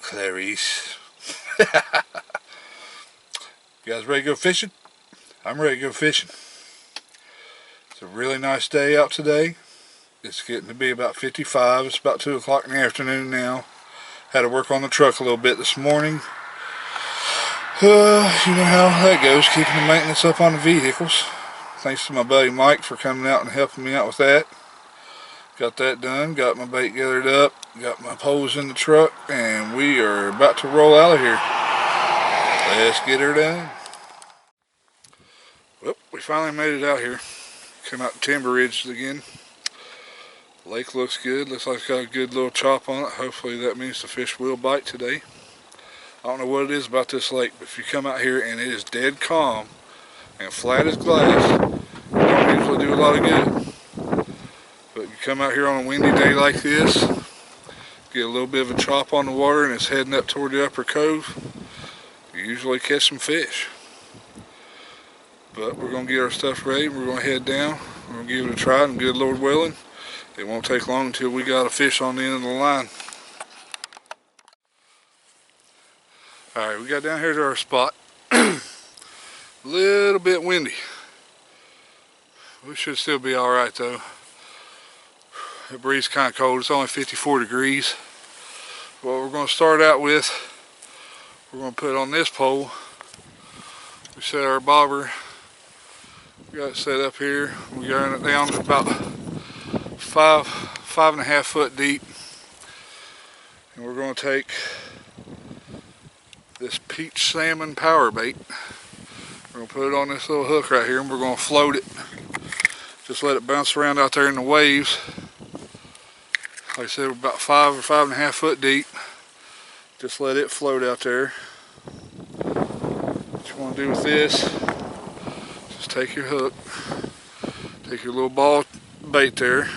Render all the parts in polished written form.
Clarice. You guys ready to go fishing? I'm ready to go fishing. It's a really nice day out today. It's getting to be about 55. It's about 2 o'clock in the afternoon now. Had to work on the truck a little bit this morning. You know how that goes, keeping the maintenance up on the vehicles. Thanks to my buddy Mike for coming out and helping me out with that. Got that done, got my bait gathered up, got my poles in the truck, and we are about to roll out of here. Let's get her done. Well, we finally made it out here. Came out to Timber Ridge again. The lake looks good, looks like it's got a good little chop on it. Hopefully that means the fish will bite today. I don't know what it is about this lake, but if you come out here and it is dead calm and flat as glass, it don't usually do a lot of good. But you come out here on a windy day like this, get a little bit of a chop on the water and it's heading up toward the upper cove, you usually catch some fish. But we're going to get our stuff ready, we're going to head down, we're going to give it a try, and good Lord willing, it won't take long until we got a fish on the end of the line. Alright, we got down here to our spot. A little bit windy. We should still be alright though. The breeze is kind of cold, it's only 54 degrees. What we're going to start out with, we're going to put on this pole. We set our bobber, we got it set up here. We got it down to about 5.5 foot deep. And we're going to take this peach salmon power bait. We're going to put it on this little hook right here and we're going to float it. Just let it bounce around out there in the waves. Like I said, we're about 5 or 5.5 foot deep. Just let it float out there. What you want to do with this, just take your hook, take your little ball bait there,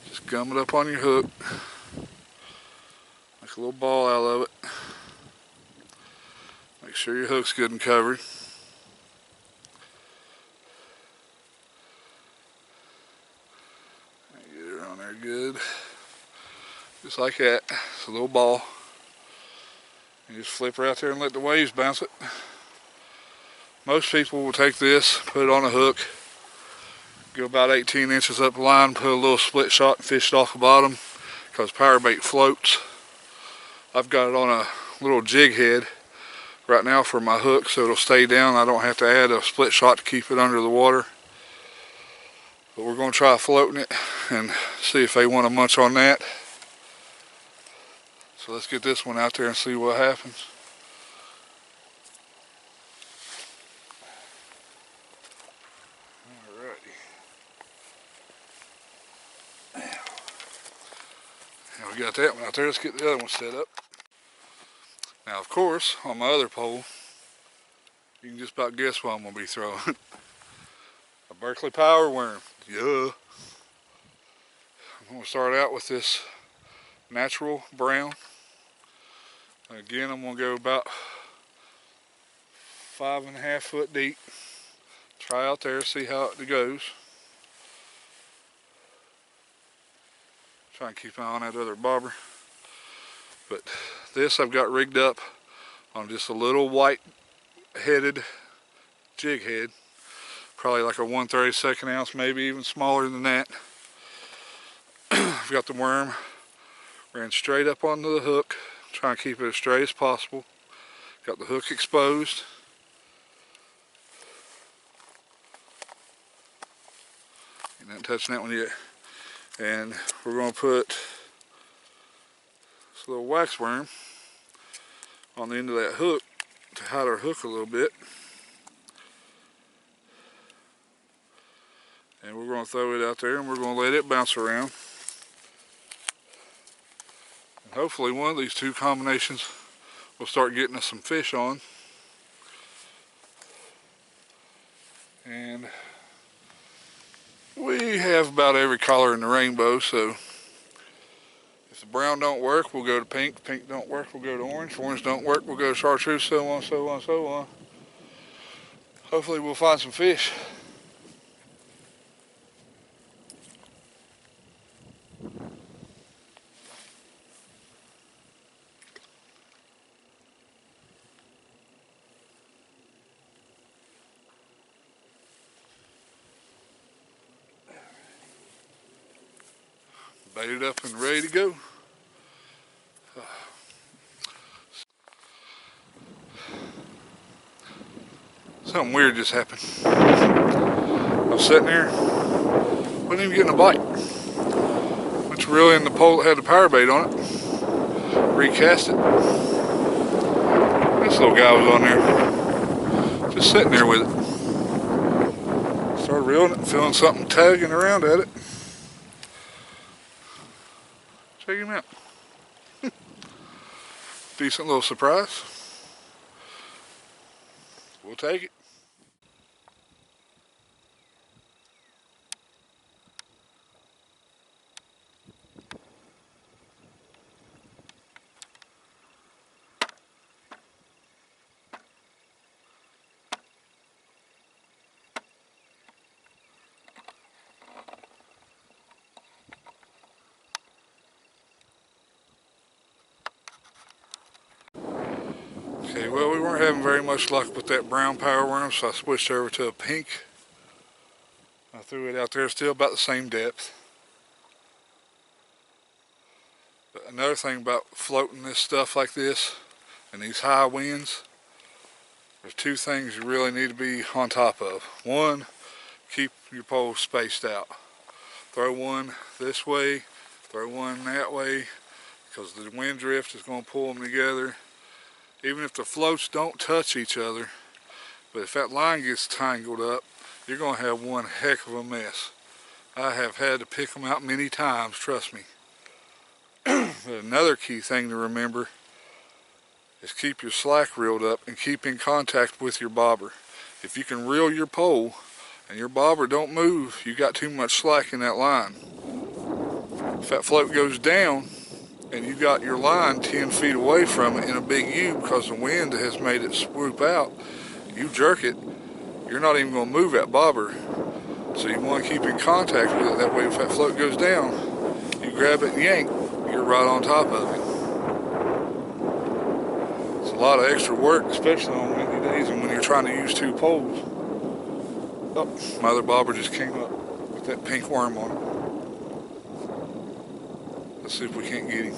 just gum it up on your hook, make a little ball out of it. Make sure your hook's good and covered. Get her on there good. Just like that. It's a little ball. You just flip her out there and let the waves bounce it. Most people will take this, put it on a hook, go about 18 inches up the line, put a little split shot and fish it off the bottom because power bait floats. I've got it on a little jig head right now for my hook so it'll stay down. I don't have to add a split shot to keep it under the water. But we're going to try floating it and see if they want to munch on that. So let's get this one out there and see what happens. Alrighty. Now we got that one out there. Let's get the other one set up. Now of course, on my other pole, you can just about guess what I'm going to be throwing. A Berkley Power Worm. Yeah. I'm going to start out with this natural brown. Again, I'm going to go about 5.5 foot deep. Try out there, see how it goes. Try and keep an eye on that other bobber. But this I've got rigged up on just a little white headed jig head. Probably like a 1/32 ounce, maybe even smaller than that. I've got the worm ran straight up onto the hook. Trying to keep it as straight as possible. Got the hook exposed. Ain't not touching that one yet. And we're going to put this little wax worm on the end of that hook to hide our hook a little bit. And we're going to throw it out there and we're going to let it bounce around. And hopefully one of these two combinations will start getting us some fish on. And we have about every color in the rainbow, so if the brown don't work, we'll go to pink. Pink don't work, we'll go to orange. Orange don't work, we'll go to chartreuse, so on, so on, so on. Hopefully we'll find some fish. Baited up and ready to go. Something weird just happened. I was sitting there, wasn't even getting a bite. Went to reel in the pole that had the power bait on it, recast it. This little guy was on there, just sitting there with it. Started reeling it, feeling something tugging around at it. Check him out. Decent little surprise. We'll take it. Okay, well, we weren't having very much luck with that brown power worm, so I switched over to a pink. I threw it out there, still about the same depth. But another thing about floating this stuff like this and these high winds, there's two things you really need to be on top of. One, keep your poles spaced out. Throw one this way, throw one that way, because the wind drift is going to pull them together. Even if the floats don't touch each other, but if that line gets tangled up, you're going to have one heck of a mess. I have had to pick them out many times, trust me. But another key thing to remember is keep your slack reeled up and keep in contact with your bobber. If you can reel your pole and your bobber don't move, you got too much slack in that line. If that float goes down, and you got your line 10 feet away from it in a big U because the wind has made it swoop out, you jerk it, you're not even going to move that bobber. So you want to keep in contact with it. That way if that float goes down, you grab it and yank, you're right on top of it. It's a lot of extra work, especially on windy days and when you're trying to use two poles. Oh, my other bobber just came up with that pink worm on it. Let's see if we can't get him.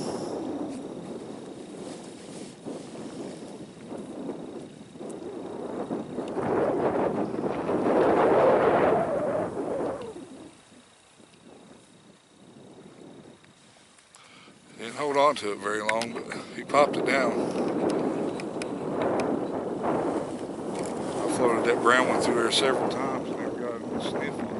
Didn't hold on to it very long, but he popped it down. I floated that brown one through there several times, never got a sniff on it.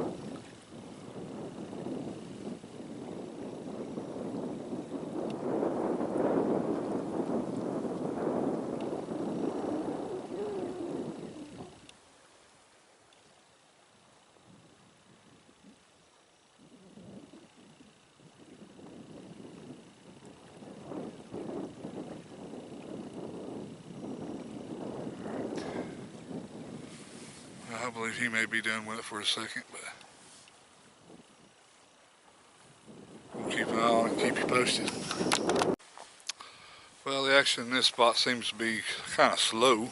I believe he may be done with it for a second, but we'll keep an eye on it and keep you posted. Well, the action in this spot seems to be kind of slow.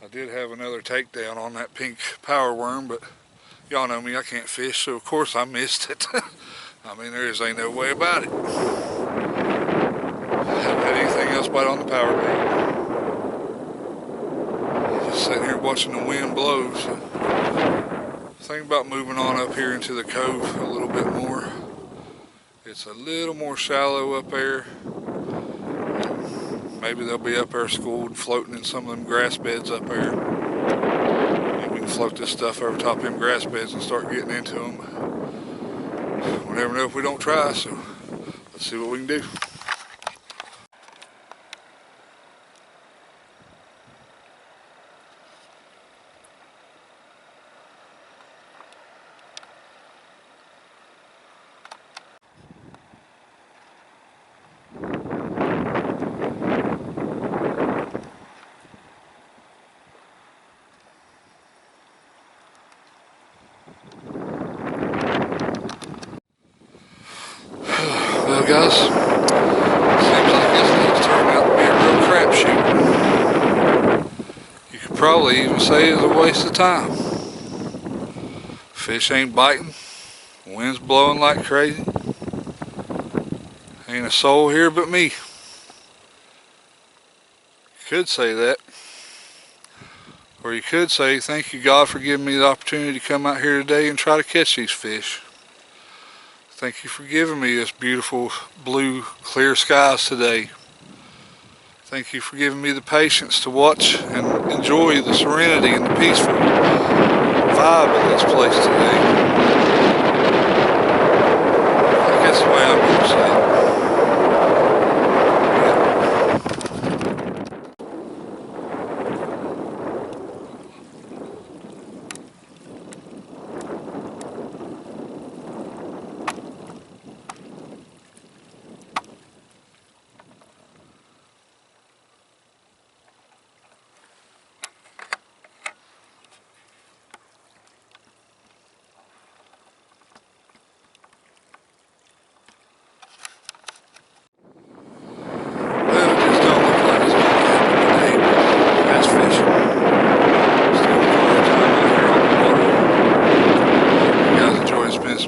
I did have another takedown on that pink power worm, but y'all know me, I can't fish, so of course I missed it. I mean, there just ain't no way about it. I haven't had anything else bite on the power bait. Sitting here watching the wind blow. So think about moving on up here into the cove a little bit more. It's a little more shallow up there. Maybe they'll be up there schooled, floating in some of them grass beds up there. Maybe we can float this stuff over top of them grass beds and start getting into them. We'll never know if we don't try, so let's see what we can do. Well, guys, seems like this thing's turned out to be a real crapshoot. You could probably even say it's a waste of time. Fish ain't biting, wind's blowing like crazy. Ain't a soul here but me. Could say that. Or you could say, thank you God for giving me the opportunity to come out here today and try to catch these fish. Thank you for giving me this beautiful blue clear skies today. Thank you for giving me the patience to watch and enjoy the serenity and the peaceful vibe of this place today. I think that's the way I'm going to say it.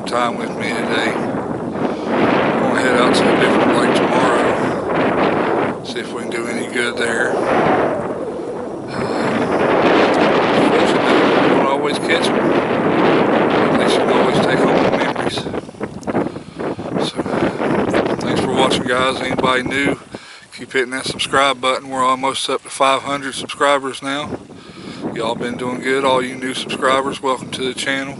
Time with me today. I'm going to head out to a different lake tomorrow. See if we can do any good there. Unfortunately, we don't always catch them. At least you can always take home the memories. So, thanks for watching, guys. Anybody new, keep hitting that subscribe button. We're almost up to 500 subscribers now. Y'all been doing good. All you new subscribers, welcome to the channel.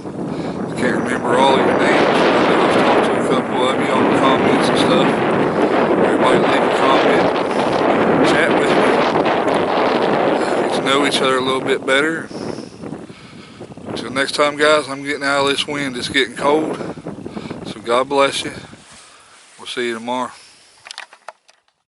I can't remember all of your names. I know I've talked to a couple of you on the comments and stuff. Everybody leave a comment, chat with me, get to know each other a little bit better. Until next time, guys, I'm getting out of this wind. It's getting cold. So God bless you. We'll see you tomorrow.